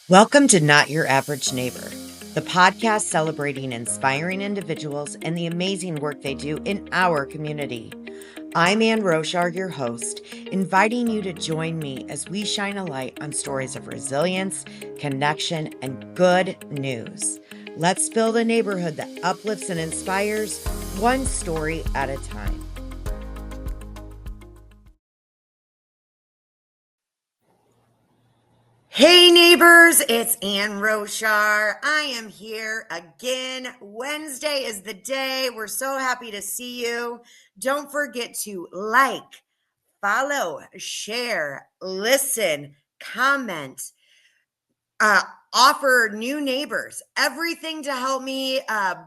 Welcome to Not Your Average Neighbor, the podcast celebrating inspiring individuals and the amazing work they do in our community. I'm Ann Roushar, your host, inviting you to join me as we shine a light on stories of resilience, connection, and good news. Let's build a neighborhood that uplifts and inspires, one story at a time. Hey neighbors, it's Ann Roushar. I am here again. Wednesday is the day. We're so happy to see you. Don't forget to like, follow, share, listen, comment, offer new neighbors, everything to help me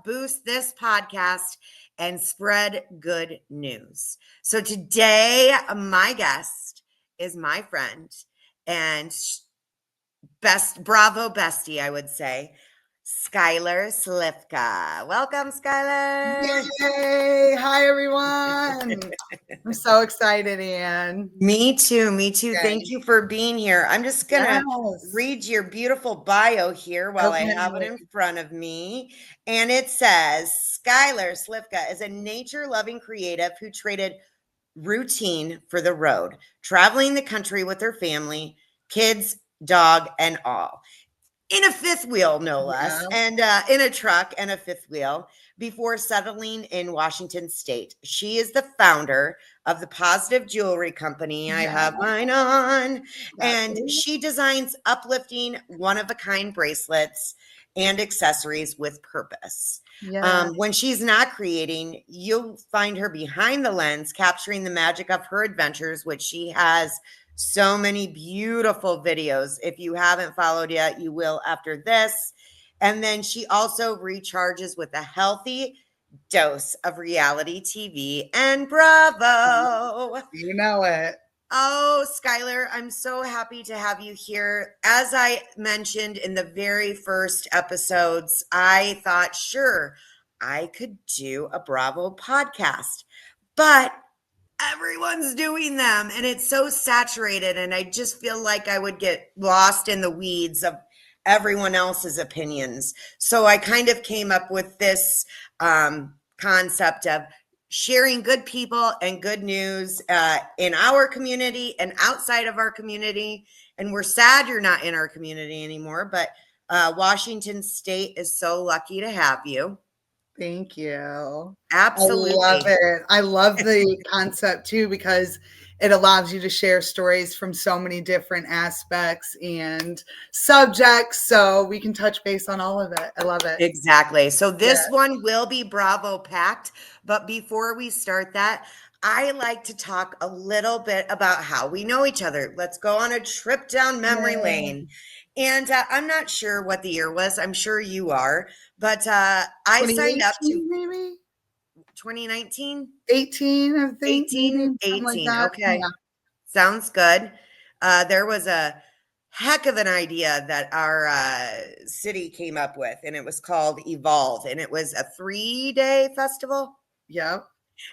boost this podcast and spread good news. So today, my guest is my friend and Bravo bestie, I would say, Skyler Slifka. Welcome, Skyler. Yay! Hi, everyone. I'm so excited, Ann. Me too. Okay. Thank you for being here. I'm just going to read your beautiful bio here while I have it in front of me. And it says, Skyler Slifka is a nature-loving creative who traded routine for the road, traveling the country with her family, kids, dog, and all, in a fifth wheel, no less, and in a truck and a fifth wheel before settling in Washington State. She is the founder of the Positive Jewelry Company. I have mine on. And she designs uplifting, one-of-a-kind bracelets and accessories with purpose. When she's not creating, you'll find her behind the lens, capturing the magic of her adventures, which she has so many beautiful videos. If you haven't followed yet, you will after this. And then she also recharges with a healthy dose of reality TV and Bravo. You know it. Oh, Skyler, I'm so happy to have you here. As I mentioned in the very first episodes, I thought, sure, I could do a Bravo podcast, but everyone's doing them and it's so saturated, and I just feel like I would get lost in the weeds of everyone else's opinions. So I kind of came up with this concept of sharing good people and good news in our community and outside of our community. And we're sad you're not in our community anymore, but Washington State is so lucky to have you. Thank you. Absolutely. I love it. I love the concept too, because it allows you to share stories from so many different aspects and subjects, so we can touch base on all of it. I love it. Exactly. So this one will be Bravo packed. But before we start that, I like to talk a little bit about how we know each other. Let's go on a trip down memory lane. And I'm not sure what the year was. I'm sure you are. But I signed up to maybe 2019, 18, I think. 18. Like okay. Yeah. Sounds good. There was a heck of an idea that our city came up with, and it was called Evolve, and it was a 3-day festival. Yep.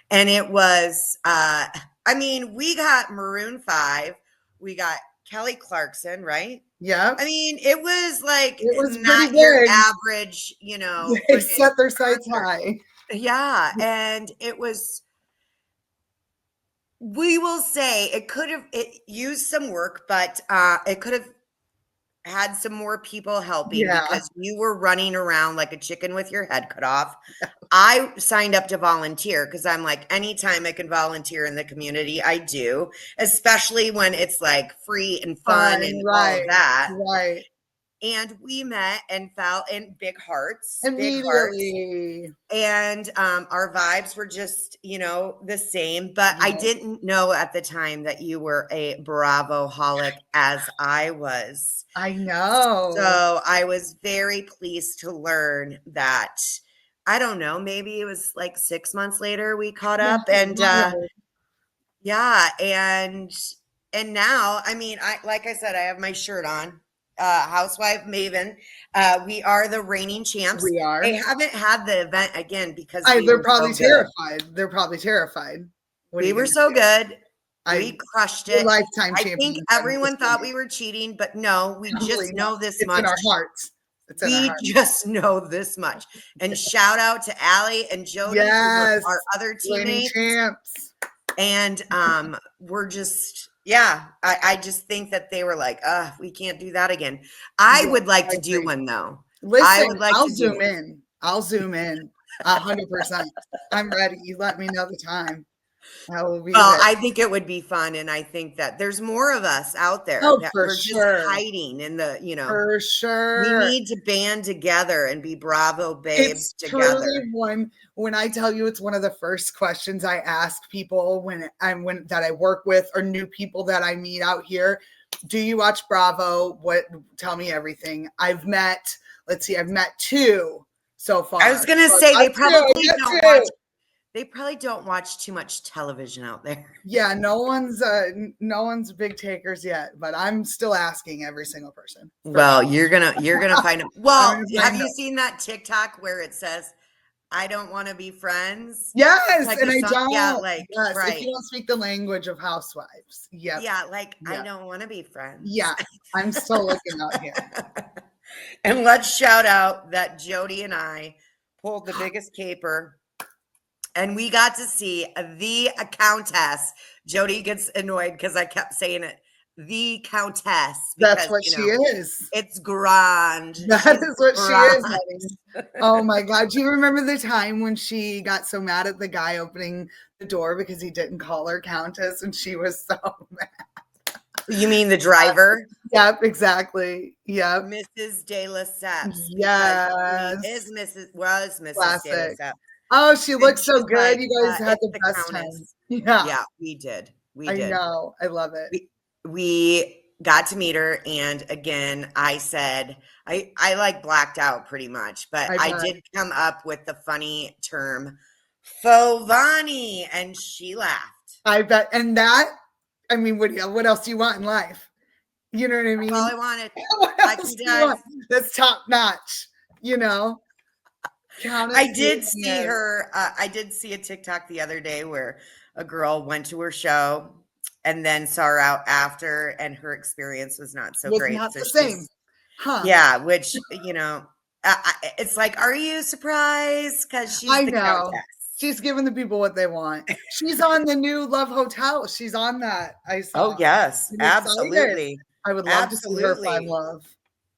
And it was, we got Maroon 5, we got Kelly Clarkson, right? Yeah. I mean, it was like not your average, They set their sights high. Yeah. And it was, we will say it used some work, but it could have had some more people helping because you were running around like a chicken with your head cut off. I signed up to volunteer because I'm like, anytime I can volunteer in the community, I do, especially when it's like free and fun and all of that. Right. And we met and fell in big hearts. Immediately. And our vibes were just, the same. But I didn't know at the time that you were a Bravo-holic as I was. I know. So I was very pleased to learn that, I don't know, maybe it was like 6 months later we caught up. And and now, like I said, I have my shirt on. Housewife Maven. We are the reigning champs. We are. They haven't had the event again because they're probably terrified. They're probably terrified. We were so good. We crushed it. Lifetime I champions. think everyone thought we were cheating, but no, we just know this much. It's in our hearts. We just know this much. And shout out to Allie and Jody, yes, who were our other teammates. Champs. And we're just, I just think that they were like, we can't do that again. I would like to do one though. Listen, I would like I'll to zoom in. I'll zoom in 100%. I'm ready. You let me know the time. I will be well, there. I think it would be fun. And I think that there's more of us out there that for we're sure. just hiding in the, for sure. We need to band together and be Bravo babes together. Truly when I tell you it's one of the first questions I ask people when that I work with or new people that I meet out here. Do you watch Bravo? Tell me everything. I've met 2 so far. I was going to say they probably don't watch. They probably don't watch too much television out there. Yeah, no one's big takers yet, but I'm still asking every single person. Well, you're gonna find them. Well, have you seen that TikTok where it says, "I don't want to be friends"? Yes, and I don't. Yeah, yes, right. If you don't speak the language of housewives, yeah, I don't want to be friends. Yeah, I'm still looking out here. And let's shout out that Jody and I pulled the biggest caper. And we got to see the Countess. Jody gets annoyed because I kept saying it. The Countess. Because, that's what she is. It's grand. That is what she is, honey. Oh my God. Do you remember the time when she got so mad at the guy opening the door because he didn't call her Countess and she was so mad? You mean the driver? Yep, exactly. Yep. Mrs. De Lesseps. Yes. Was Mrs. De Lesseps. Oh, she looks so good. You guys had the best time. Yeah, we did. I know. I love it. We got to meet her. And again, I said, I like blacked out pretty much, but I did come up with the funny term, Fovani, and she laughed. I bet. And that, I mean, what else do you want in life? You know what I mean? That's all I wanted. That's top notch, I did see her. I did see a TikTok the other day where a girl went to her show and then saw her out after, and her experience was not so great. Not the same. Huh. Yeah, which, it's like, are you surprised? Because she's the Countess. She's giving the people what they want. She's on the new Love Hotel. She's on that. I saw. Oh, yes, absolutely. I would love to see her find love.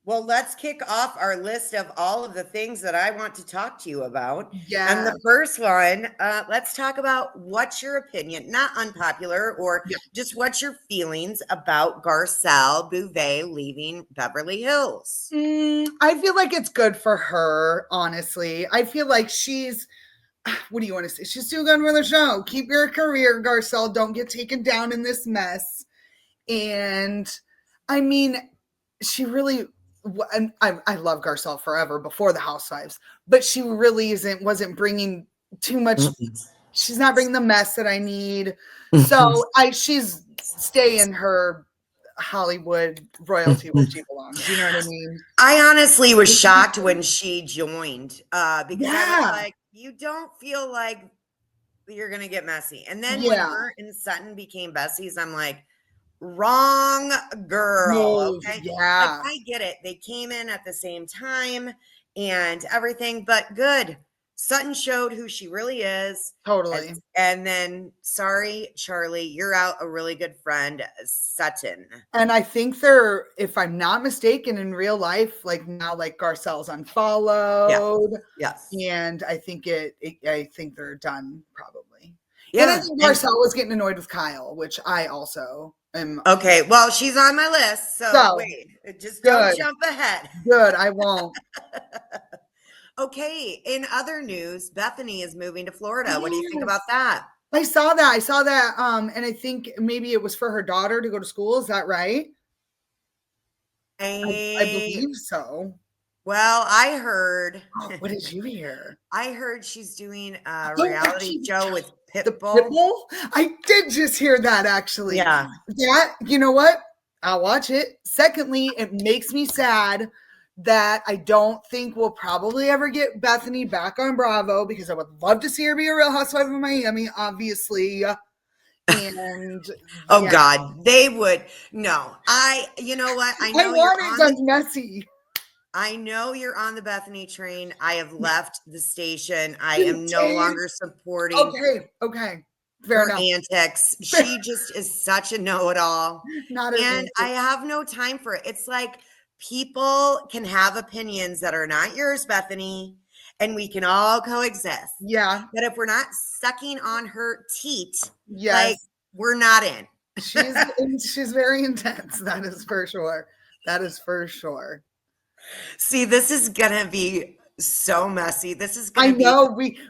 Well, let's kick off our list of all of the things that I want to talk to you about. Yeah. And the first one, let's talk about what's your opinion, not unpopular, or just what's your feelings about Garcelle Beauvais leaving Beverly Hills? I feel like it's good for her, honestly. I feel like what do you want to say? She's too good for the show. Keep your career, Garcelle. Don't get taken down in this mess. And I mean, she really... And I love Garcelle forever before the Housewives, but she really wasn't bringing too much. She's not bringing the mess that I need. So she's staying her Hollywood royalty where she belongs. You know what I mean? I honestly was shocked when she joined because I was like, you don't feel like you're going to get messy. And then when her and Sutton became besties, I'm like, wrong girl. Okay. Yeah. I get it. They came in at the same time and everything, but good. Sutton showed who she really is. Totally. And then, sorry, Charlie, you're out a really good friend, Sutton. And I think if I'm not mistaken, in real life, now Garcelle's unfollowed. Yes. And I think I think they're done probably. Yeah. And I think Garcelle was getting annoyed with Kyle, which I also am. Okay. Well, she's on my list. So wait, just don't jump ahead. Good. I won't. Okay. In other news, Bethany is moving to Florida. What do you think about that? I saw that. And I think maybe it was for her daughter to go to school. Is that right? I believe so. Well, I heard. What did you hear? I heard she's doing a reality show with Pitbull. Pitbull? I did just hear that, actually. Yeah. You know what? I'll watch it. Secondly, it makes me sad that I don't think we'll probably ever get Bethany back on Bravo, because I would love to see her be a Real Housewife of Miami, obviously. And oh God, they would. No, you know what? I know that's messy. I know you're on the Bethany train. I have left the station. I am no longer supporting Okay. Fair her enough. Antics. She just is such a know-it-all. And I have no time for it. It's like people can have opinions that are not yours, Bethany, and we can all coexist. Yeah. But if we're not sucking on her teat, like we're not in. She's very intense. That is for sure. That is for sure. See, this is gonna be so messy. This is gonna I know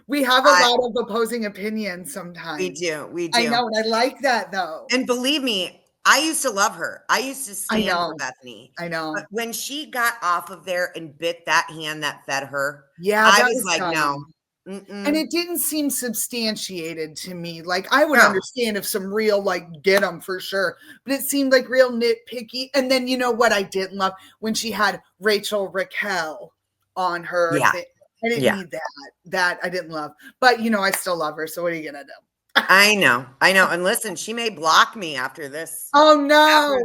we have a lot of opposing opinions sometimes. We do. I know, and I like that though. And believe me, I used to love her. I used to stand for Bethany. I know. But when she got off of there and bit that hand that fed her, yeah, I was like, no. And it didn't seem substantiated to me. Like I would understand if some real get them for sure, but it seemed like real nitpicky. And then you know what I didn't love when she had Raquel on her. Yeah. I didn't need that. That I didn't love, but I still love her. So what are you gonna do? I know. And listen, she may block me after this. Oh no!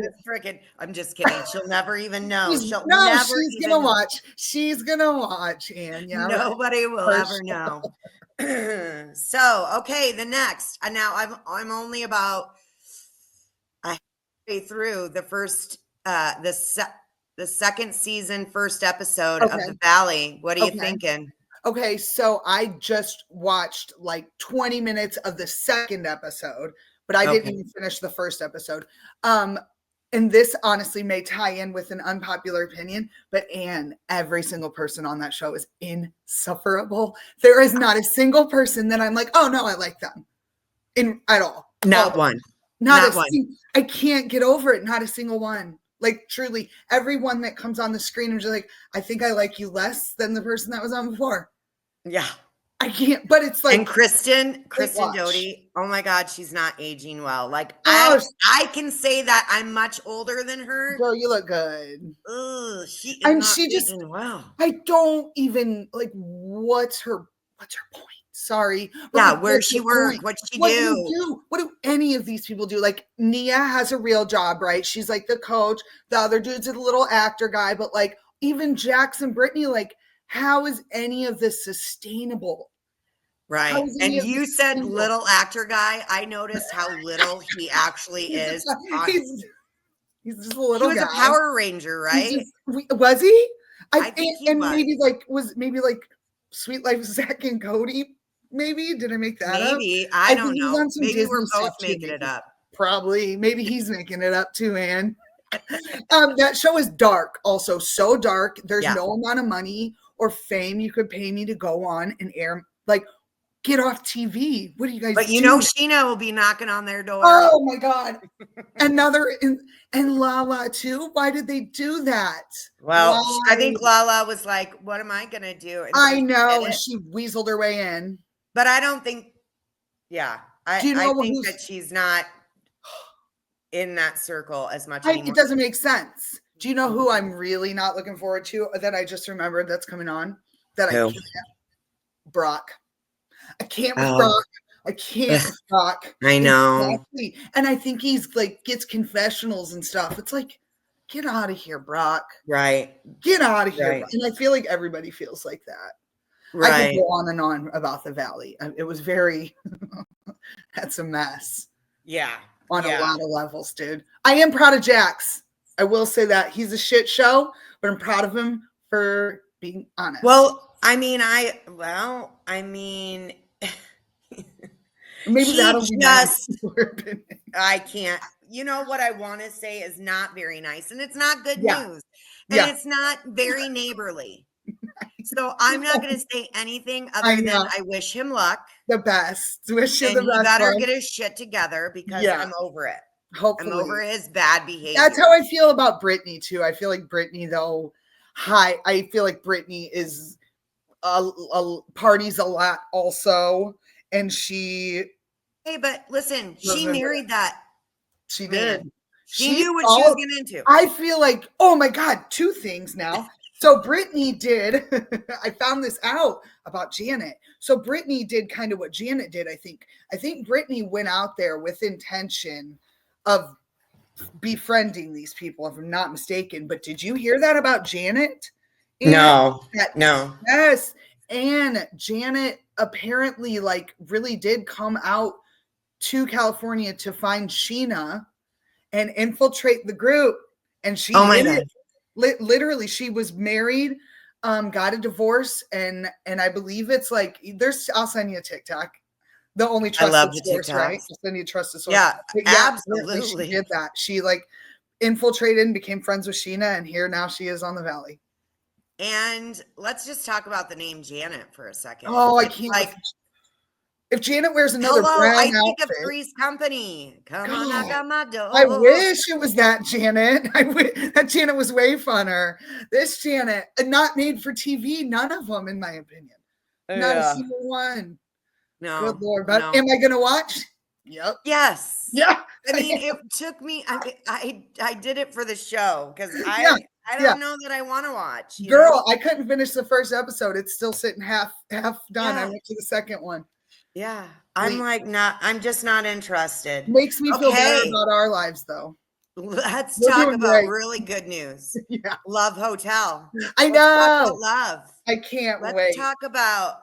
I'm just kidding. She'll never even know. She's gonna watch. She's gonna watch, and nobody will ever know. So okay, the next. And now I'm only about halfway through the first the second season, first episode of The Valley. What are you thinking? Okay, so I just watched 20 minutes of the second episode, but I didn't even finish the first episode. And this honestly may tie in with an unpopular opinion, but Ann, every single person on that show is insufferable. There is not a single person that I'm like, oh no, I like them at all. Not one. Not one. I can't get over it. Not a single one. Like truly, everyone that comes on the screen, I'm just like, I think I like you less than the person that was on before. Yeah. I can't, but it's like. And Kristen Doty, oh my God, she's not aging well. I can say that I'm much older than her. Girl, you look good. Ugh, she is not aging well. I don't even, what's her point? Sorry. Yeah, where she work? What'd she do? What do any of these people do? Like Nia has a real job, right? She's like the coach. The other dude's a little actor guy, but even Jackson, Brittany, how is any of this sustainable? Right. And you said little actor guy. I noticed how little he actually is. He's just a little guy. He was a Power Ranger, right? Was he? I think he was. Maybe Sweet Life of Zach and Cody. Maybe did I make that up? Maybe I don't know. Maybe we're both making it up. Probably. Maybe he's making it up too, Ann. That show is dark. Also, so dark. There's no amount of money or fame you could pay me to go on and air. Get off TV. What do you guys? But Sheena will be knocking on their door. Oh my God! Another and Lala too. Why did they do that? Well, I think Lala was like, "What am I gonna do?" And I know, and she weaseled her way in. But I don't think. Yeah, I think that she's not in that circle as much anymore. It doesn't make sense. Do you know who I'm really not looking forward to? That I just remembered that's coming on. That I can't. Brock. I can't with Brock. I can't with Brock. I know. Exactly. And I think he's gets confessionals and stuff. It's get out of here, Brock. Right. Get out of here. Right. And I feel like everybody feels like that. Right. I could go on and on about the Valley. It was very, that's a mess. Yeah. On a lot of levels, dude. I am proud of Jax. I will say that. He's a shit show, but I'm proud of him for being honest. Well, I mean, maybe that'll be just. I can't. You know what I want to say is not very nice, and it's not good news, and it's not very neighborly. So I'm not going to say anything other than I wish him luck. The best. Wish him the best. He better get his shit together because I'm over it. Hopefully. I'm over his bad behavior. That's how I feel about Brittany too. I feel like Brittany though. I feel like Brittany is parties a lot also, and she. Hey, but listen, she married that. She did. She knew what she was getting into. I feel like, oh my God, two things now. So Brittany did, I found this out about Janet. So Brittany did kind of what Janet did, I think. I think Brittany went out there with intention of befriending these people, if I'm not mistaken. But did you hear that about Janet? No. Yes. And Janet apparently like really did come out to California to find Sheena and infiltrate the group. And she did it. Literally, she was married, got a divorce, and I believe it's like I'll send you a TikTok. The only trusted source, right? I'll send you a trusted source. Yeah, absolutely. She did that. She like infiltrated and became friends with Sheena, and now she is on the Valley. And let's just talk about the name Janet for a second. Oh, I can't. Like, if Janet wears another brown I think outfit, of Three's Company. Come on, knock on my door. I wish it was that Janet. That Janet was way funner. This Janet, not made for TV. None of them, in my opinion. Not a single one. No. Good Lord. But am I going to watch? Yep. Yes. Yeah. I mean, it took me. I did it for the show because I don't know that I want to watch. Girl, I couldn't finish the first episode. It's still sitting half done. Yeah. I went to the second one. Yeah. I'm just not interested. Makes me feel better about our lives, though. Let's talk about really good news. Yeah. Love Hotel. I know. Love. I can't wait. Let's talk about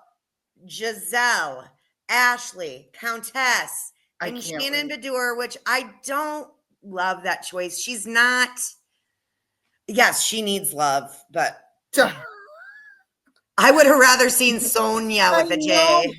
Giselle, Ashley, Countess, and Shannon Bedour, which I don't love that choice. She's not. Yes, she needs love, but I would have rather seen Sonia with a J.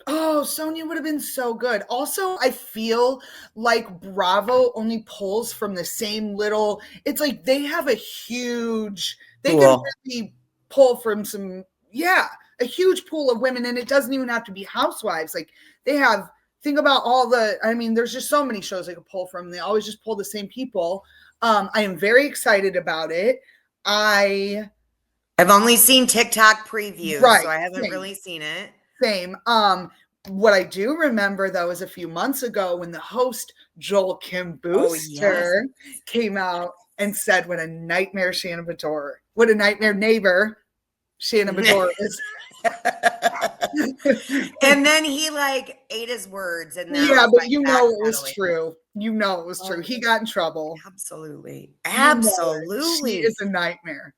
Oh, Sonia would have been so good. Also, I feel like Bravo only pulls from the same little. It's like they have a huge. They can really pull from some. Yeah, a huge pool of women, and it doesn't even have to be housewives. Like they have. Think about all the. I mean, there's just so many shows they could pull from. They always just pull the same people. I am very excited about it. I've only seen TikTok previews, so I haven't really seen it. Same. What I do remember though is a few months ago when the host Joel Kim Booster came out and said what a nightmare Shannon Bedour, what a nightmare neighbor Shannon Bedour is. And then he like ate his words, and but it was true. You know it was true. He got in trouble. Absolutely. She is a nightmare.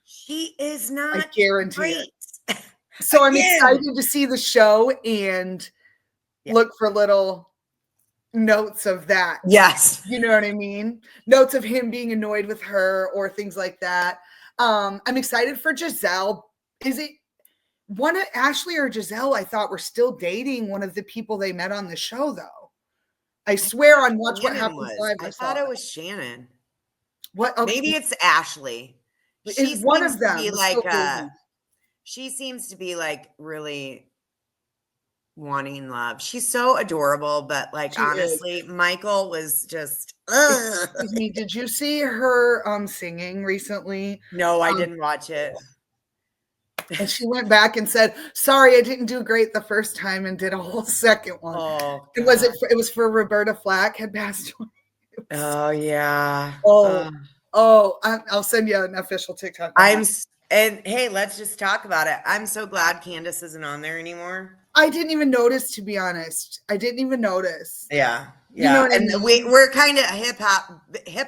She is not. I guarantee it. So I'm excited to see the show and look for little notes of that. Yes. You know what I mean? Notes of him being annoyed with her or things like that. I'm excited for Giselle. Is it one of Ashley or Giselle? I thought were still dating one of the people they met on the show, though. I swear on Watch What Happens Live. I thought it was Shannon. What? Okay. Maybe it's Ashley. She's one of them. She seems to be like really wanting love. She's so adorable, but like honestly, Michael was just. Excuse me, did you see her singing recently? No, I didn't watch it. And she went back and said, "Sorry, I didn't do great the first time," and did a whole second one. Oh, it was for Roberta Flack had passed away. Oh yeah. I'll send you an official TikTok. And hey, let's just talk about it. I'm so glad Candace isn't on there anymore. I didn't even notice, to be honest. I didn't even notice. Yeah. Yeah. You know what I mean? We're kind of hip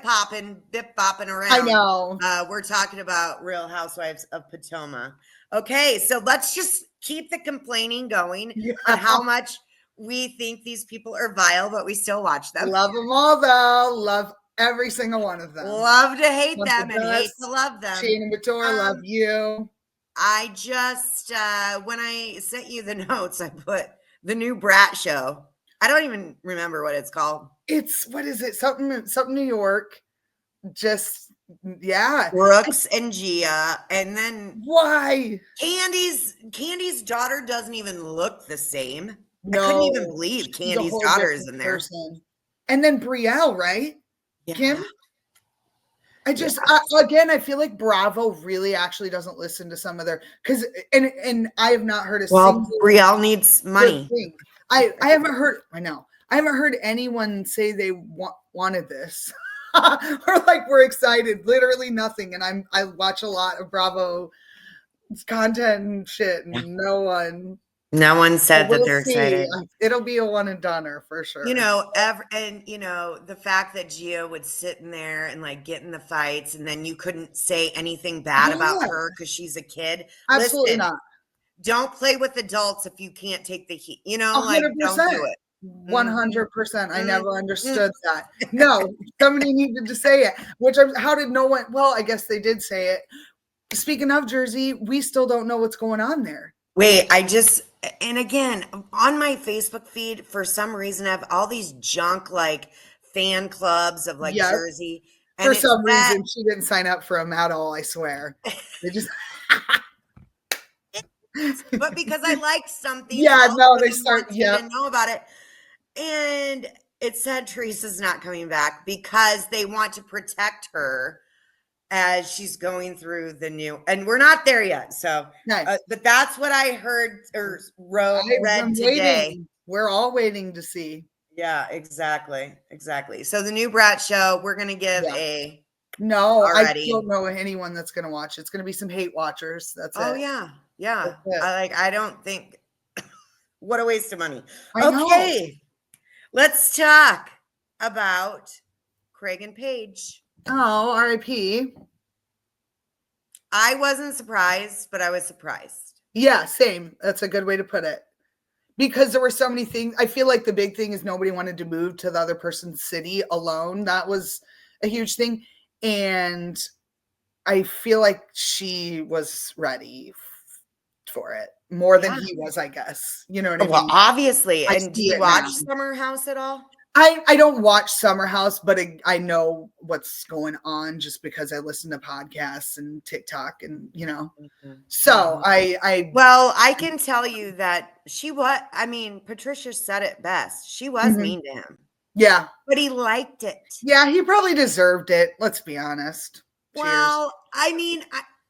hopping, bip bopping around. I know. We're talking about Real Housewives of Potomac. Okay, so let's just keep the complaining going on how much we think these people are vile, but we still watch them. Love them all, though. Love every single one of them. Love to hate them and hate to love them. Shannon Bedour, love you. I just, when I sent you the notes, I put the new Brat show. I don't even remember what it's called. What is it? Something New York. Just, yeah. Brooks and Gia. And then. Why? Candy's daughter doesn't even look the same. No. I couldn't even believe Candy's daughter is in there. Person. And then Brielle, right? Yeah. Kim? Again, I feel like Bravo really actually doesn't listen to some of their, and I have not heard single Brielle needs money. Thing. I haven't heard anyone say they wanted this. we're excited. Literally nothing. And I watch a lot of Bravo content and shit, and no one said that they're excited. It'll be a one and doneer for sure. The fact that Gia would sit in there and like get in the fights, and then you couldn't say anything bad about her because she's a kid. Absolutely not. Don't play with adults if you can't take the heat. 100%. Don't do it. 100%. I never understood that. No, somebody needed to say it. How did no one? Well, I guess they did say it. Speaking of Jersey, we still don't know what's going on there. Wait, and again, on my Facebook feed, for some reason, I have all these junk like fan clubs of like Jersey. And for some reason, she didn't sign up for them at all, I swear. They just. But because I like something. They start. Didn't know about it. And it said Teresa's not coming back because they want to protect her as she's going through the new, and we're not there yet. So, but that's what I heard or read today. We're all waiting to see. Yeah, exactly. So the new Brat show, we're going to give No, I don't know anyone that's going to watch. It's going to be some hate watchers. That's it. Oh yeah. I don't think. What a waste of money. Okay, let's talk about Craig and Paige. Oh, R.I.P. I wasn't surprised, but I was surprised. Yeah, same. That's a good way to put it. Because there were so many things. I feel like the big thing is nobody wanted to move to the other person's city alone. That was a huge thing. And I feel like she was ready for it more than he was, I guess. You know what I mean? Well, obviously. And do you watch Summer House at all? I don't watch Summer House, but I know what's going on just because I listen to podcasts and TikTok and, so I can tell you that Patricia said it best. She was mean to him. Yeah. But he liked it. Yeah, he probably deserved it. Let's be honest. Well, cheers.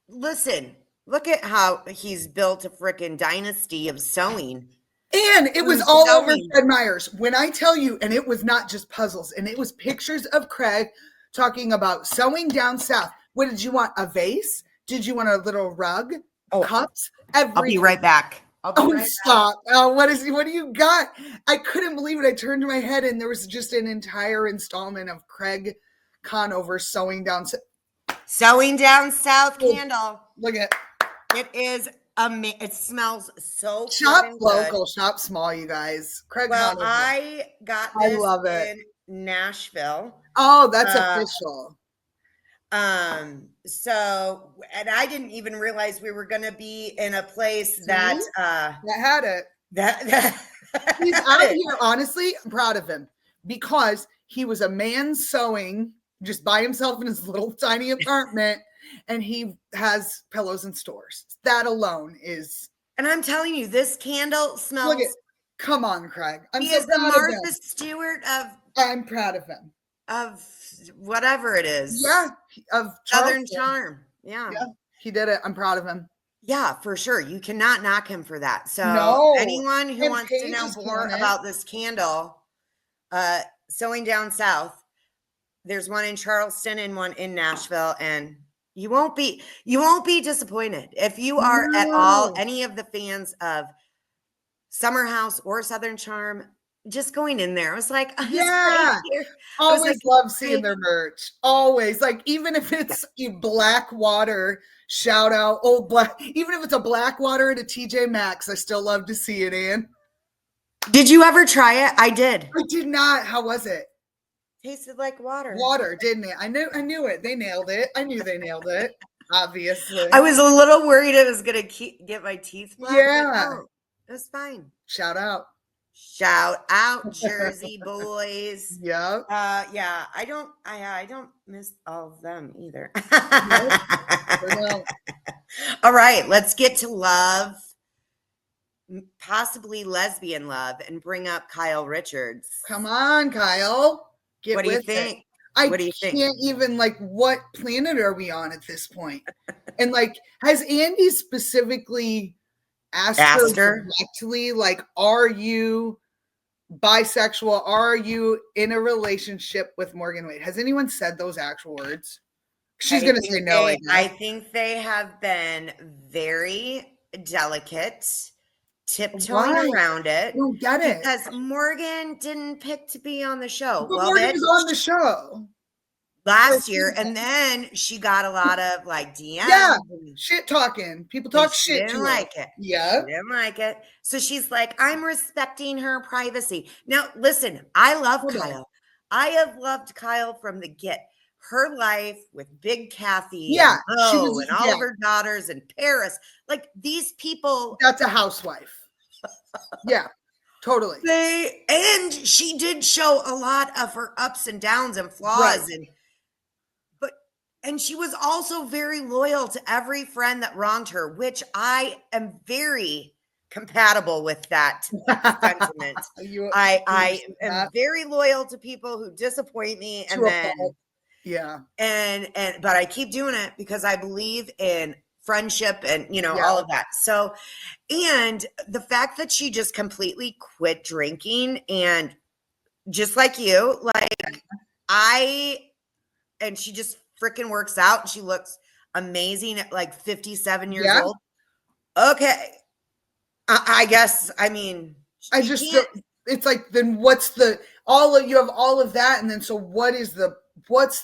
Listen, look at how he's built a freaking dynasty of sewing. And it was all over Fred Meyers. When I tell you, and it was not just puzzles, and it was pictures of Craig talking about sewing down south. What did you want? A vase? Did you want a little rug? Cups? Everything. I'll be right back. Stop. What do you got? I couldn't believe it. I turned my head and there was just an entire installment of Craig Conover sewing down south candle. Look at it. It is it smells so shop local, good. Shop small, you guys. Craig Conover. I got this in Nashville. Oh, that's official. So, and I didn't even realize we were going to be in a place that had it. He's out here. Honestly, I'm proud of him because he was a man sewing just by himself in his little tiny apartment, and he has pillows in stores. That alone is. And I'm telling you, this candle smells. Come on, Craig. He is the Martha Stewart of. I'm proud of him. Of whatever it is. Yeah. Of Southern Charm. Yeah. He did it. I'm proud of him. Yeah, for sure. You cannot knock him for that. So anyone who wants to know more about this candle, sewing down south, there's one in Charleston and one in Nashville, and you won't be disappointed. If you are at all any of the fans of Summer House or Southern Charm, just going in there, I was like, always love seeing their merch. Always, like, even if it's Blackwater, shout out old black. Even if it's a Blackwater and a TJ Maxx, I still love to see it. Ann, did you ever try it? I did. I did not. How was it? Tasted like water. Water, didn't it? I knew it. They nailed it. I knew they nailed it. Obviously, I was a little worried it was gonna get my teeth black. Yeah, it was fine. Shout out, Jersey boys. Yeah. I don't miss all of them either. Nope. All right, let's get to love, possibly lesbian love, and bring up Kyle Richards. Come on, Kyle. What do you think? What do you think? I can't even, what planet are we on at this point? And has Andy specifically asked her directly, are you bisexual. Are you in a relationship with Morgan Wade? Has anyone said those actual words? She's going to say no right now. I think they have been very delicate, tiptoeing around it. I don't get it. Because Morgan didn't pick to be on the show. But Morgan was on the show last year, and then she got a lot of like DMs. Yeah, shit talking. People talk shit. Didn't like it. Yeah, she didn't like it. So she's like, I'm respecting her privacy. Now, listen, I love Kyle. I have loved Kyle from the get. Her life with Big Kathy, yeah, and Mo, and all of her daughters, and Paris. Like these people. That's a housewife. Yeah. Totally. And she did show a lot of her ups and downs and flaws, and she was also very loyal to every friend that wronged her, which I am very compatible with that sentiment. I am very loyal to people who disappoint me, and then but I keep doing it because I believe in friendship and all of that. So, and the fact that she just completely quit drinking, and just like you, like and she just freaking works out, and she looks amazing at like 57 years old. Okay. I guess, I mean, I just it's like, then what's you have all of that, and then so what's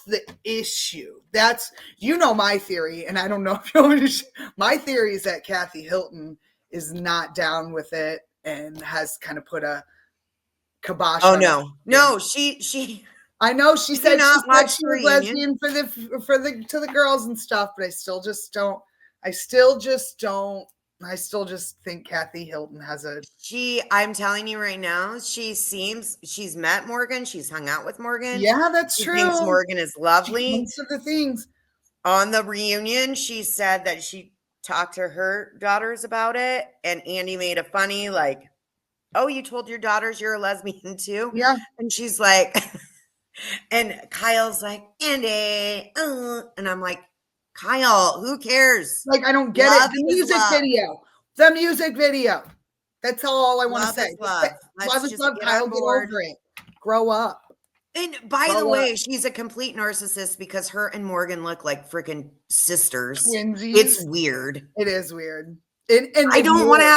the issue? That's, my theory, and I don't know if you want to my theory is that Kathy Hilton is not down with it and has kind of put a kibosh on it. No, she I know she said she was lesbian for the girls and stuff, but I still just think Kathy Hilton has I'm telling you right now, she's met Morgan. She's hung out with Morgan. Yeah, that's true. She thinks Morgan is lovely. Most of the things. On the reunion, she said that she talked to her daughters about it, and Andy made a funny, like, oh, you told your daughters you're a lesbian too? Yeah. And she's like, and Kyle's like, Andy, and I'm like, Kyle, who cares? Like, I don't get it. The music video. That's all I want to say. Love is love. Kyle, get over it. Grow up. And by the way, she's a complete narcissist because her and Morgan look like freaking sisters. Twinsies. It's weird. It is weird. And I don't want to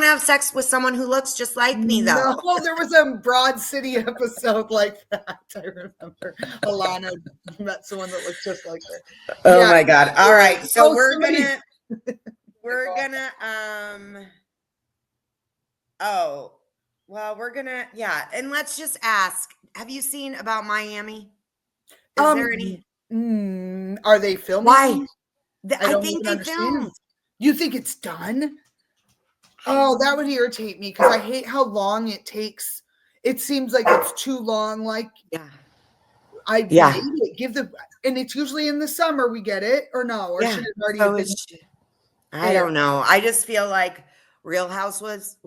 have sex with someone who looks just like me, though. No, there was a Broad City episode like that. I remember Alana met someone that looked just like her. Oh my God. All right. So we're gonna and let's just ask, have you seen About Miami? Is there any? Are they filming? Why? I think they filmed. You think it's done? Oh, that would irritate me because I hate how long it takes. It seems like it's too long. Like, I hate it. And it's usually in the summer we get it, or no? Or should it already been? I don't know. I just feel like Real Housewives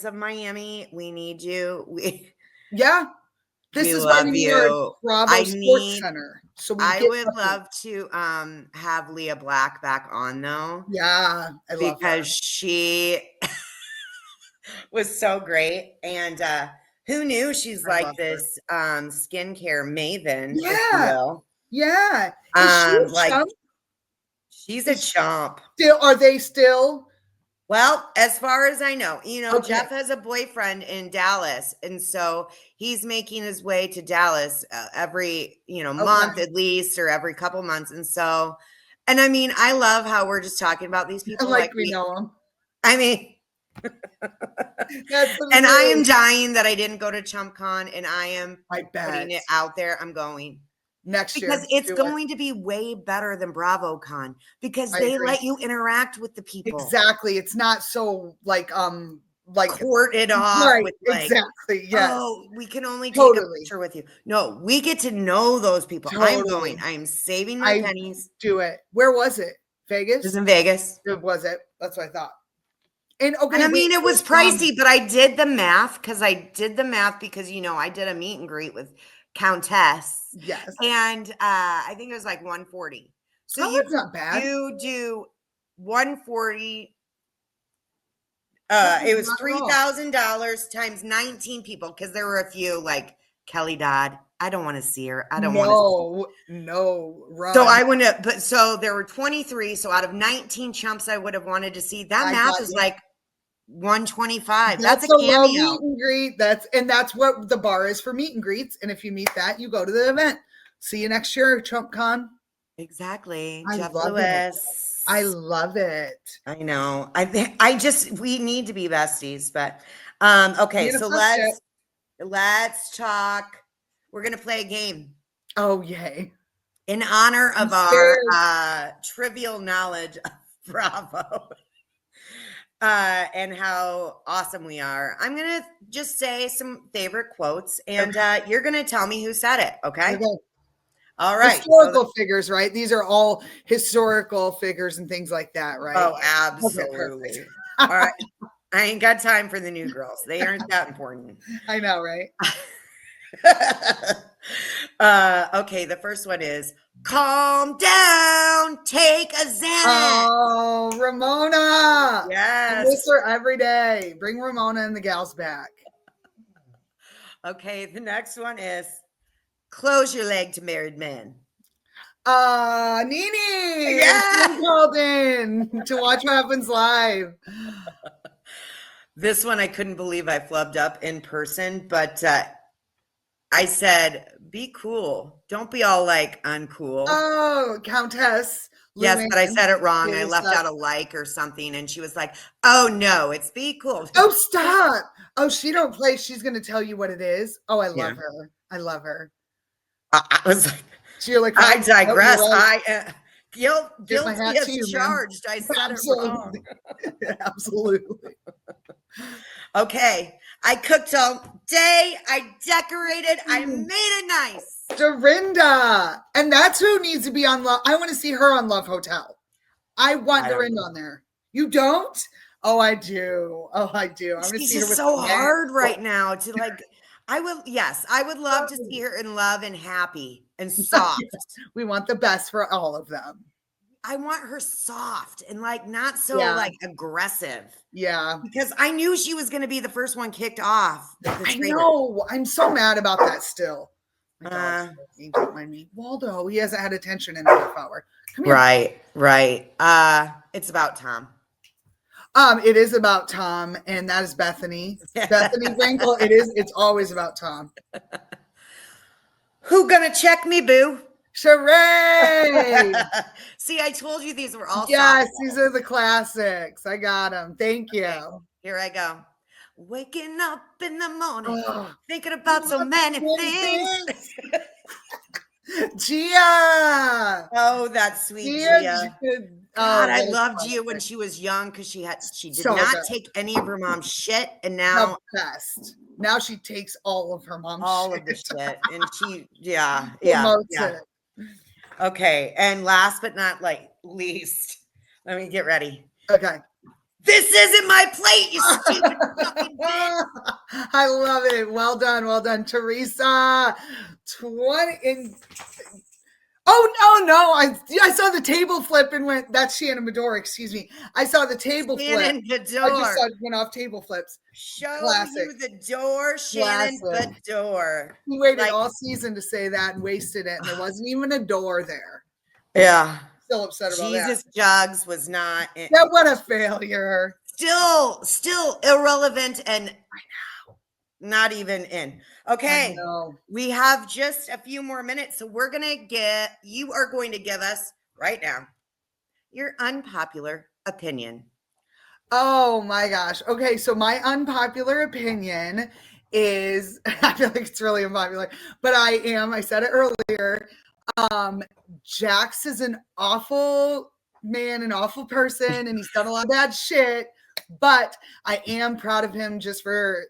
of Miami. We need you. This is why we need Bravo Sports Center. So I would love to have Leah Black back on, though. Yeah, I love her. Because she was so great, and who knew she's like this skincare maven? Yeah. She's a chomp. Are they still? Well, as far as I know, Jeff has a boyfriend in Dallas, and so he's making his way to Dallas every, month at least, or every couple months. And so, and I mean, I love how we're just talking about these people like we know them. I mean, and I am dying that I didn't go to ChumpCon, and I am putting it out there. I'm going next year because it's going to be way better than BravoCon because they let you interact with the people. Exactly. It's not so like courted off with exactly. Yes. Oh, we can only take a picture with you. No, we get to know those people. I'm going. I am saving my pennies. Do it. Where was it? Vegas? It was in Vegas. Was it? That's what I thought. And I mean, it was pricey, but I did the math because I did a meet and greet with Countess. Yes. And I think it was like $140. So that's not bad. You do $140 It was $3,000 times 19 people because there were a few like Kelly Dodd. I don't want to see her. I don't want to see her. No, run. So I wouldn't have, but so there were 23. So out of 19 chumps I would have wanted to see, that math is like 125. That's a cameo. Meet and greet. That's what the bar is for meet and greets. And if you meet that, you go to the event. See you next year, ChumpCon. Exactly. Jeff Lewis. I love it. I know. We need to be besties, but okay. So let's talk. We're gonna play a game. Oh, yay. In honor of our trivial knowledge of Bravo. And how awesome we are. I'm going to just say some favorite quotes, and you're going to tell me who said it, okay? All right. Historical figures, right? These are all historical figures and things like that, right? Oh, absolutely. Okay, all right. I ain't got time for the new girls. They aren't that important. I know, right? Okay, the first one is calm down, take a Xanax. Oh, Ramona. Yes. I miss her every day. Bring Ramona and the gals back. Okay, the next one is close your leg to married men. Nene. Yeah. Called in to watch what happens live. This one I couldn't believe I flubbed up in person, but I said, be cool. Don't be all like uncool. Oh, Countess. Yes, but I said it wrong. I left out a like or something. And she was like, oh, no, it's be cool. Oh, stop. Oh, she don't play. She's going to tell you what it is. Oh, I love her. I love her. I was like, like, I digress. Guilt is charged. Man. I said it wrong. Absolutely. Okay. I cooked all day. I decorated. I made it nice. Dorinda. And that's who needs to be on Love. I want to see her on Love Hotel. I want Dorinda on there. You don't? Oh, I do. Oh, I do. I'm She's just so hard right now to like. I would love to see her in love and happy and soft. We want the best for all of them. I want her soft and like not so like aggressive. Yeah. Because I knew she was going to be the first one kicked off. I know. I'm so mad about that still. Don't mind me. Waldo, he hasn't had attention in a half hour. Come here. Right. It's about Tom. It is about Tom, and that is Bethany. Bethany Winkle. It's always about Tom. Who gonna check me, boo? Sheree. See, I told you these were all these are the classics. I got them. Thank you. Okay, here I go. Waking up in the morning, thinking about so many things. Gia. Oh, that's sweet Gia. God, I loved Gia when she was young because she did not take any of her mom's shit, and now best. Now she takes all of her mom's of the shit, and she yeah. Okay, and last but not least, let me get ready. Okay. This isn't my plate, you stupid fucking bitch. I love it. Well done, Teresa. Oh no! I saw the table flip and went. That's Shannon Medora. Excuse me. I saw the table flip. Shannon Bedore. I just saw it went off table flips. Show you the door, Shannon Bedore. He waited all season to say that and wasted it, and there wasn't even a door there. Yeah. Still upset about that. Jesus Jugs was not. Yeah, what a failure. Still irrelevant and not even in. Okay, we have just a few more minutes, so you are going to give us right now your unpopular opinion. Oh my gosh. Okay, so my unpopular opinion is, I feel like it's really unpopular, but I said it earlier. Jax is an awful man, an awful person, and he's done a lot of bad shit, but I am proud of him just for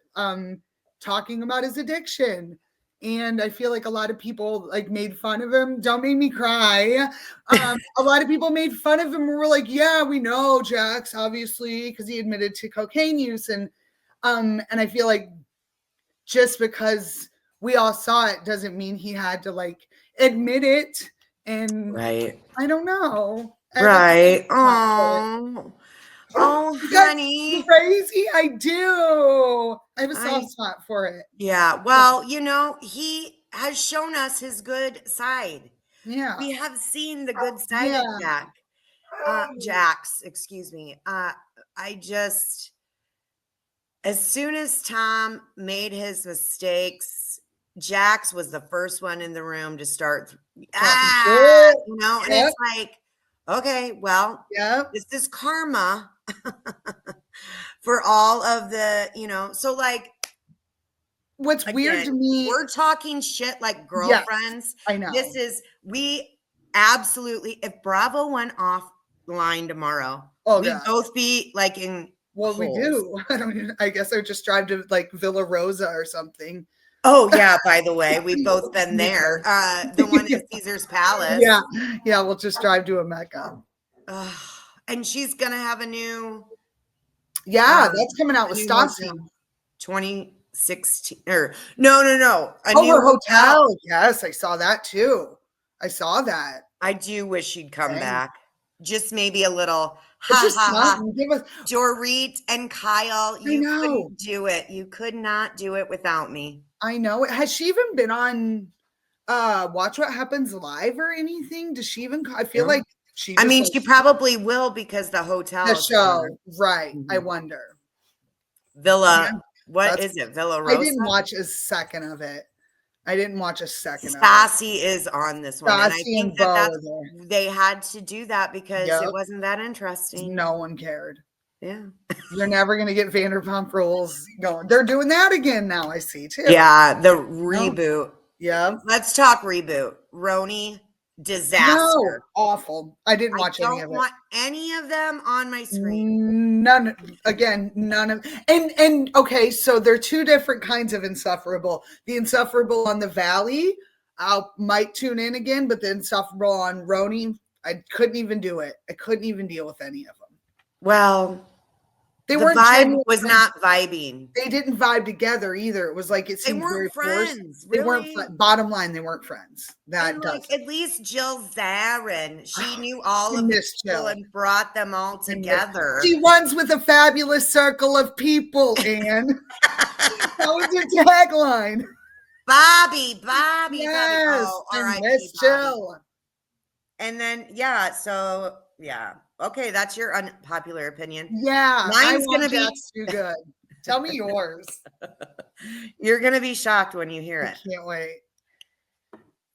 talking about his addiction. And I feel like a lot of people made fun of him. Don't make me cry. A lot of people made fun of him and were like, yeah, we know Jax, obviously, because he admitted to cocaine use. And I feel like just because we all saw it doesn't mean he had to admit it. And right. I don't know. Right. Oh, honey. Crazy. I do. I have a soft spot for it. Yeah. Well, you know, he has shown us his good side. Yeah. We have seen the good side of Jax, excuse me. As soon as Tom made his mistakes, Jax was the first one in the room to start, you know, and it's like, okay, well, this is karma for all of the, you know, so like, what's weird to me, we're talking shit like girlfriends. I know. We absolutely, if Bravo went offline tomorrow, we'd both be like in. Well, we do. I guess I would just drive to like Villa Rosa or something. Oh yeah, by the way, we've both been there. The one at Caesar's Palace. Yeah, we'll just drive to a Mecca. And she's gonna have a new. Yeah, that's coming out with Stassi. 2016 or no. A new hotel. Yes, I saw that too. I saw that. I do wish she'd come back. Just maybe a little. Dorit and Kyle, you couldn't do it. You could not do it without me. I know. Has she even been on Watch What Happens Live or anything? Does she even? I feel like she. I mean, she probably will because the hotel. The show, right? I wonder. Villa. What is it? Villa Rosa? I didn't watch a second of it. Stassi is on this one. And I think they had to do that because it wasn't that interesting. No one cared. Yeah. You're never going to get Vanderpump Rules going. They're doing that again now, I see too. Yeah, the reboot. Yeah. Let's talk reboot. Roni, disaster. No, awful. I didn't watch any of it. I don't want any of them on my screen. None of. And okay, so there are two different kinds of insufferable. The insufferable on the Valley, might tune in again, but the insufferable on Roni, I couldn't even do it. I couldn't even deal with any of them. Well, the vibe was not vibing. They didn't vibe together either. It was like it seemed very forced. They weren't. Bottom line, they weren't friends. That does. At least Jill Zarin, she knew all of the people and brought them all together. She runs with a fabulous circle of people, Ann. That was her tagline. Bobby. Yes, oh, all right, Miss Jill. And then okay, that's your unpopular opinion. Yeah, mine's gonna be too good. Tell me yours. You're gonna be shocked when you hear it. I can't wait.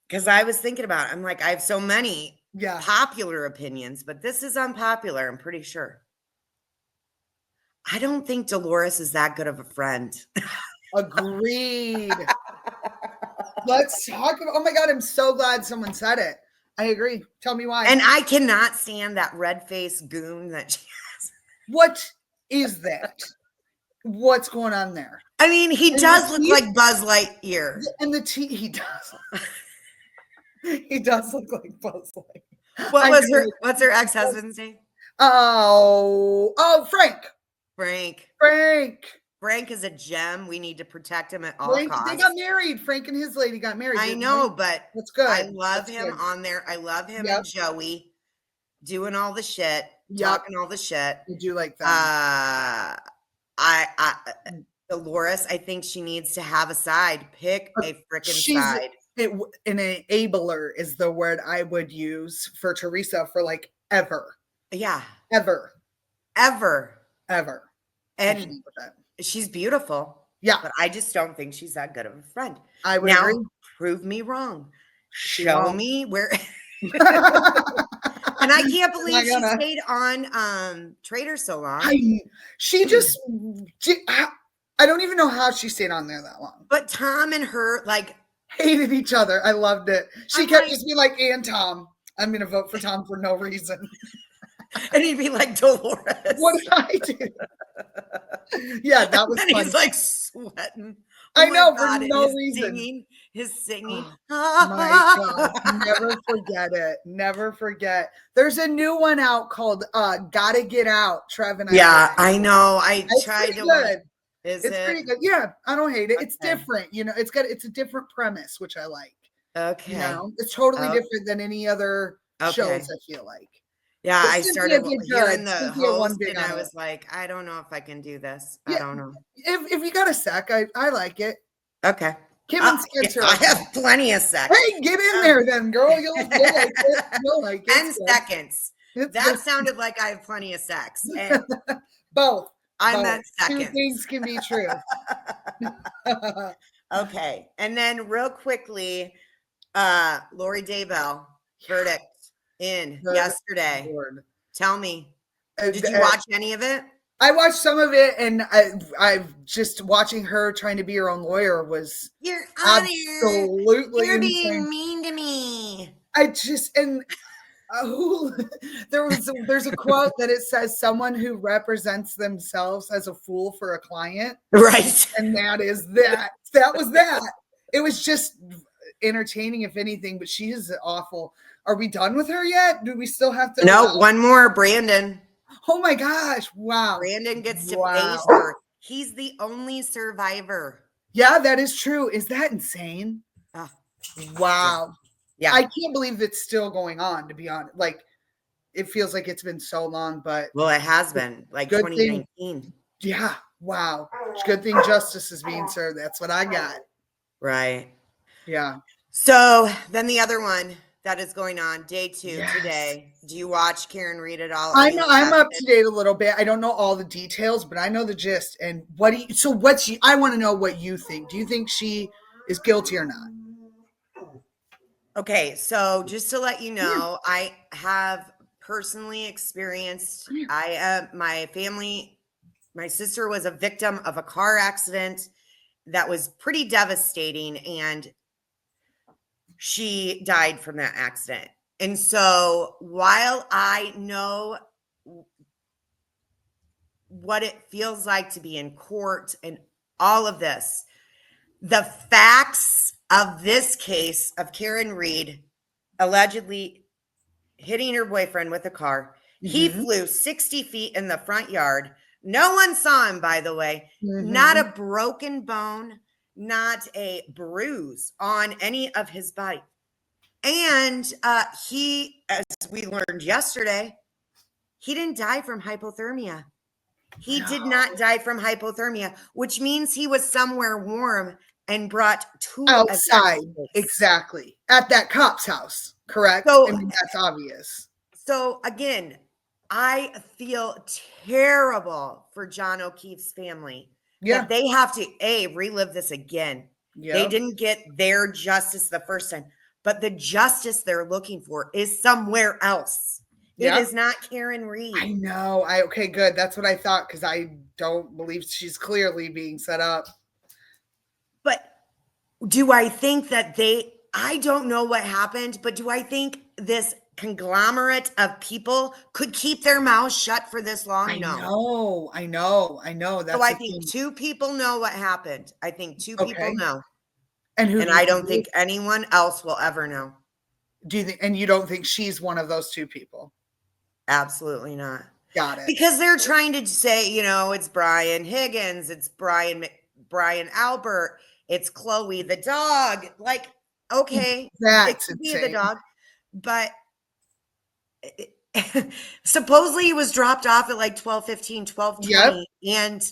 Because I was thinking about it. I'm like, I have so many popular opinions, but this is unpopular, I'm pretty sure. I don't think Dolores is that good of a friend. Agreed. Let's talk about. Oh my God, I'm so glad someone said it. I agree. Tell me why. And I cannot stand that red-faced goon that she has. What is that? What's going on there? I mean, he does look like Buzz Lightyear. And he does. He does look like Buzz Lightyear. What's her ex-husband's name? Frank. Frank is a gem. We need to protect him at all costs. They got married. Frank and his lady got married. I know, but that's good. I love him on there. I love him and Joey doing all the shit, talking all the shit. I do like that. Dolores, I think she needs to have a side. Pick a freaking side. An enabler is the word I would use for Teresa for like ever. Yeah. Ever. And she's beautiful. Yeah. But I just don't think she's that good of a friend. I would agree. Prove me wrong. Show me where. And I can't believe she stayed on Trader so long. I don't even know how she stayed on there that long. But Tom and her hated each other. I loved it. She kept just being like, and Tom, I'm going to vote for Tom for no reason. And he'd be like, Dolores, what did I do? Yeah, that was funny. He's like sweating. I know, for no reason. His singing. Oh my God. Never forget. There's a new one out called Gotta Get Out, Trev and I. Yeah, I know. I tried to watch. It's pretty good. Yeah, I don't hate it. It's different. You know, it's a different premise, which I like. Okay. You know, it's totally different than any other shows, I feel like. Yeah, But I Cynthia started did hearing good. the Cynthia won host big and on I it. was like, I don't know if I can do this. I Yeah, don't know. if you got a sec, I like it. Okay. Kim and Skits are I okay. have plenty of sex. Hey, get in there then, girl. You'll like it. You'll like it. 10 seconds. That sounded like I have plenty of sex. And both. I meant Two seconds. things can be true. Okay. And then real quickly, Lori Daybell, verdict in yesterday. Lord. Tell me, did you watch any of it? I watched some of it, and I just watching her trying to be her own lawyer was You're absolutely You're insane. being mean to me. I just there's a quote that it says someone who represents themselves as a fool for a client, right? And that is that. That was that. It was just entertaining, if anything, but she is awful. Are we done with her yet? Do we still have to? No, one more, Brandon. Oh my gosh! Wow. Brandon gets to face her. He's the only survivor. Yeah, that is true. Is that insane? Wow. Yeah. I can't believe it's still going on, to be honest. Like, it feels like it's been so long, but. Well, it has been, like 2019. Yeah. Wow. Good thing justice is being served. That's what I got. Right. Yeah. So then the other one that is going on, day 2 today. Do you watch Karen Read at all? I'm up to date a little bit. I don't know all the details, but I know the gist. And I want to know what you think. Do you think she is guilty or not? Okay, so just to let you know, I have personally experienced, my sister was a victim of a car accident that was pretty devastating, and she died from that accident. And so while I know what it feels like to be in court and all of this, the facts of this case of Karen Read allegedly hitting her boyfriend with a car. He flew 60 feet in the front yard. No one saw him, by the way. Not a broken bone, not a bruise on any of his body. And he, as we learned yesterday, he didn't die from hypothermia. He did not die from hypothermia, which means he was somewhere warm and brought to outside. Exactly. At that cop's house. Correct. So, I mean, that's obvious. So again, I feel terrible for John O'Keefe's family. Yeah. That they have to relive this again. Yep. They didn't get their justice the first time, but the justice they're looking for is somewhere else. It is not Karen Read. I know. Okay, good. That's what I thought, because I don't believe she's clearly being set up. But do I think that I don't know what happened, but do I think this conglomerate of people could keep their mouths shut for this long? No. I know. That's so I think 2 people know what happened. I think 2 people know. And I don't think anyone else will ever know. Do you think, and you don't think she's one of those 2 people? Absolutely not. Got it. Because they're trying to say, it's Brian Higgins, it's Brian Albert, it's Chloe the dog. Like, okay, it could be the dog, but supposedly he was dropped off at like 12:15, 12:20, and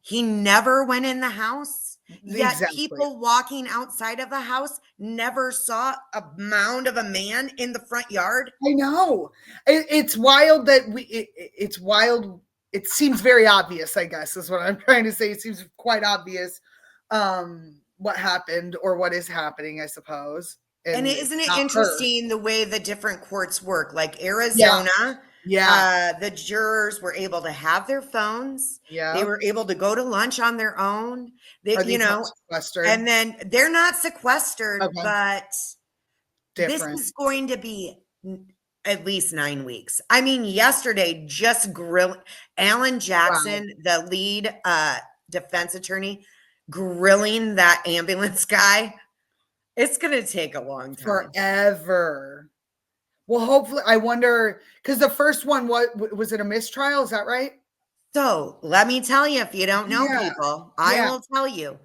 he never went in the house. Yet people walking outside of the house never saw a mound of a man in the front yard. I know. It's wild that it's wild. It seems very obvious, I guess, is what I'm trying to say. It seems quite obvious what happened or what is happening, I suppose. And isn't it interesting the way the different courts work? Like Arizona, the jurors were able to have their phones. Yeah, they were able to go to lunch on their own. They, sequestered? And then they're not sequestered, but this is going to be at least 9 weeks. I mean, yesterday, just Alan Jackson, the lead defense attorney, grilling that ambulance guy. It's going to take a long time. Forever. Well, hopefully, I wonder, because the first one, was it a mistrial? Is that right? So let me tell you, if you don't know people, I will tell you.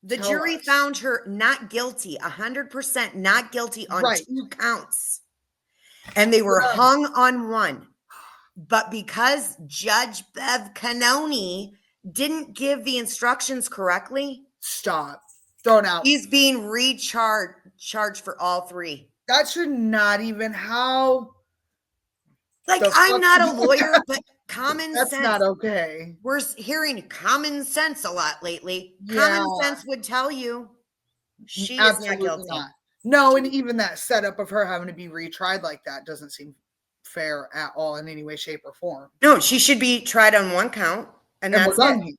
The jury found her not guilty, 100% not guilty on 2 counts. and they were hung on one. But because Judge Bev Canoni didn't give the instructions correctly, stop. Thrown out. He's being charged for all three. That should not even how. Like, I'm not a lawyer, but common That's sense. That's not okay. We're hearing common sense a lot lately. Yeah. Common sense would tell you she is not guilty. Not. No, and even that setup of her having to be retried like that doesn't seem fair at all in any way, shape, or form. No, she should be tried on one count, and that's it.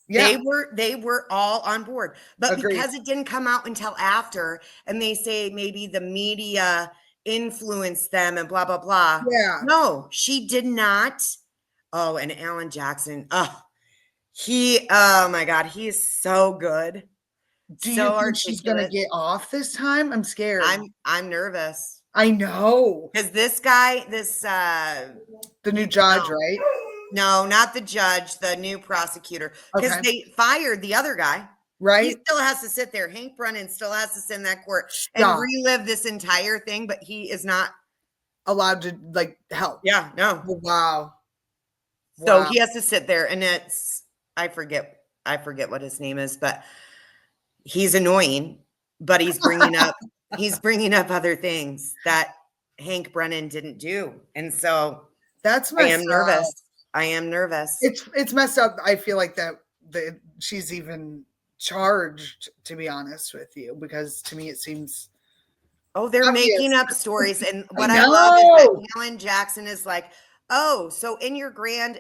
Yeah. They were all on board. But Agreed. Because it didn't come out until after, and they say maybe the media influenced them and blah, blah, blah. Yeah. No, she did not. Oh, and Alan Jackson. Oh my God, he's so good. Do you think she's gonna get off this time? I'm scared. I'm nervous. I know. Because this guy, the new judge, right? No, not the judge, the new prosecutor. Because they fired the other guy. Right. He still has to sit there. Hank Brennan still has to sit in that court and relive this entire thing, but he is not allowed to help. Yeah, no. Wow. So he has to sit there, and it's I forget what his name is, but he's annoying, but he's bringing up other things that Hank Brennan didn't do. And so that's I am nervous. It's messed up. I feel like that she's even charged, to be honest with you, because to me it seems they're obvious. Making up stories. And what I love is that Alan Jackson is like, oh, so in your grand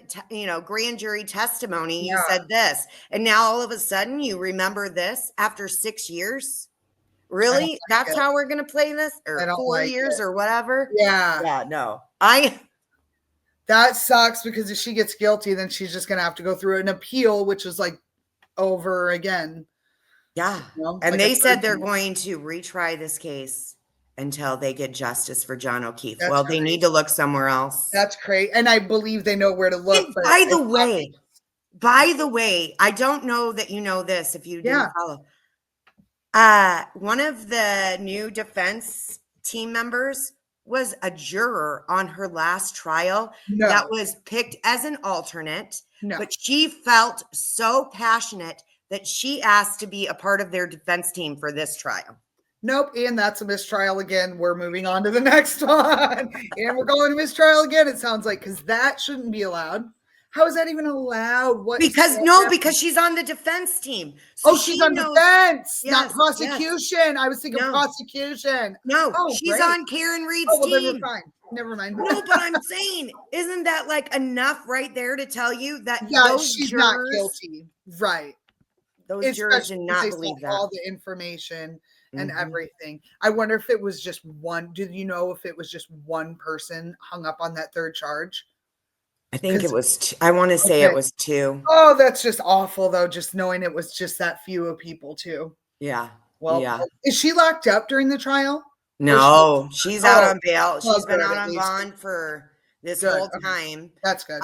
jury testimony, you said this, and now all of a sudden you remember this after 6 years? Really? That's how we're going to play this? Or 4 years or whatever? Yeah. Yeah, no. That sucks, because if she gets guilty, then she's just going to have to go through an appeal, which is over again. Yeah. And they said they're going to retry this case until they get justice for John O'Keefe. That's they need to look somewhere else. That's great. And I believe they know where to look. By the way, I don't know that you know this if you didn't follow. One of the new defense team members was a juror on her last trial that was picked as an alternate, but she felt so passionate that she asked to be a part of their defense team for this trial. Nope. And that's a mistrial again. We're moving on to the next one. And we're going to mistrial again, it sounds like, because that shouldn't be allowed. How is that even allowed? Because she's on the defense team. So she's on defense, not prosecution. Yes. I was thinking prosecution. No, she's on Karen Reed's team. Never mind. No, but I'm saying, isn't that enough right there to tell you that she's jurors, not guilty? Right. Those jurors did not believe that. All the information and everything. I wonder if it was just one. Did you know if it was just one person hung up on that third charge? I think it was. I want to say it was 2. Oh, that's just awful, though. Just knowing it was just that few of people, too. Yeah. Well, is she locked up during the trial? No, she's out on bail. She's been out on bond for this whole time. That's good.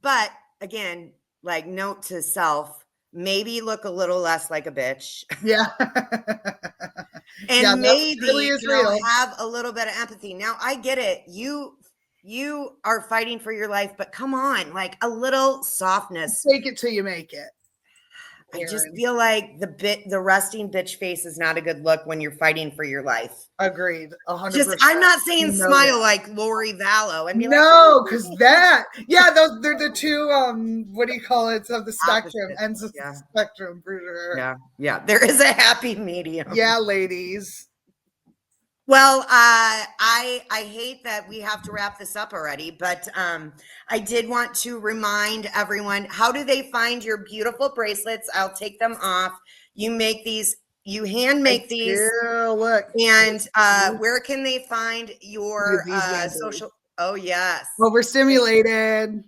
But again, note to self. Maybe look a little less like a bitch. Yeah. And maybe really have a little bit of empathy. Now, I get it. You are fighting for your life, but come on, a little softness. Take it till you make it. I just feel like the resting bitch face is not a good look when you're fighting for your life. Agreed. 100%. I'm not saying smile like Lori Vallow. Because they're the two, what do you call it, of the spectrum, ends of the spectrum for sure. Yeah. There is a happy medium. Yeah, ladies. Well, I hate that we have to wrap this up already, but I did want to remind everyone, how do they find your beautiful bracelets? I'll take them off. You make these, you hand make these. Yeah, look. And where can they find your social? Oh, yes. Overstimulated.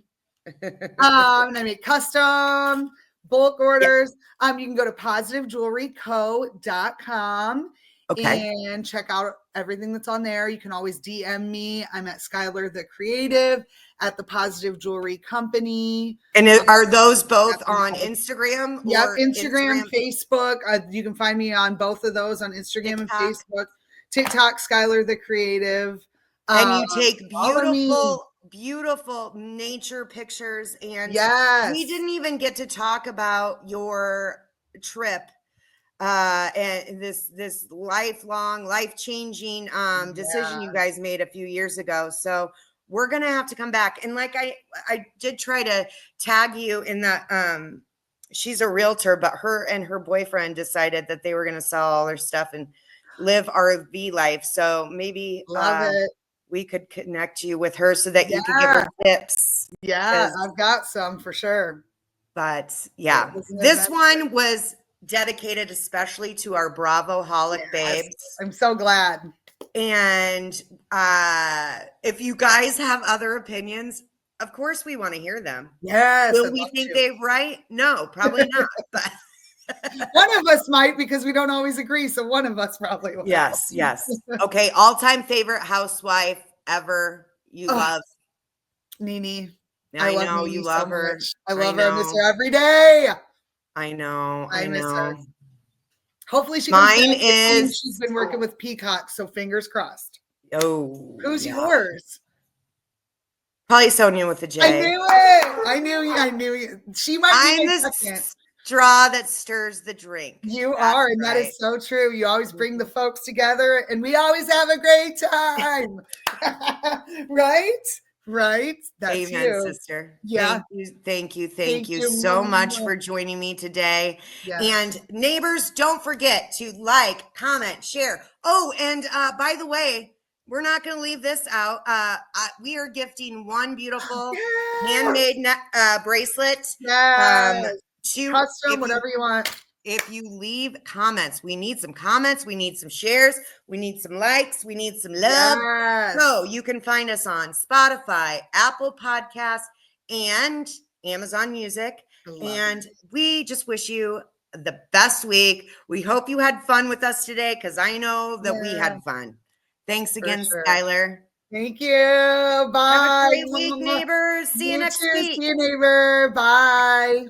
I make custom bulk orders. You can go to positivejewelryco.com. Okay. And check out everything that's on there. You can always DM me. I'm at Skyler the Creative at the Positive Jewelry Company. And are those both on Instagram? Yep, Instagram, Facebook. You can find me on both of those, on Instagram and Facebook. TikTok, Skyler the Creative. And you take beautiful nature pictures. And we didn't even get to talk about your trip and this lifelong, life-changing decision you guys made a few years ago. So we're gonna have to come back. And like I did try to tag you in the she's a realtor, but her and her boyfriend decided that they were gonna sell all their stuff and live RV life. So maybe we could connect you with her so that you could give her tips. Yeah, I've got some for sure. But yeah, this one was dedicated especially to our Bravo holic babes. I'm so glad. And if you guys have other opinions, of course we want to hear them. Yes. Will we think they're right? No, probably not. But one of us might, because we don't always agree. So one of us probably will. Yes. Okay. All-time favorite housewife ever you love? Nene. I know you love her. I love her. I miss her every day. I know. I miss her. Hopefully she Mine is she's been working with Peacock, so fingers crossed. Oh. Who's yours? Probably Sonia with the J. I knew it. I knew you. She might be the second straw that stirs the drink. You are, and that is so true. You always bring the folks together, and we always have a great time. Right? That's Amen, you. Sister. Yeah. Thank you so much for joining me today. Yes. And neighbors, don't forget to like, comment, share. Oh, and by the way, we're not going to leave this out. We are gifting one beautiful handmade bracelet. Custom, whatever you want. If you leave comments, we need some comments, we need some shares, we need some likes, we need some love. Yes. So you can find us on Spotify, Apple Podcasts, and Amazon Music. And we just wish you the best week. We hope you had fun with us today, because I know that we had fun. Thanks again, Skyler. Thank you. Bye. Have a great week, neighbors. See you next week. See you, neighbor. Bye.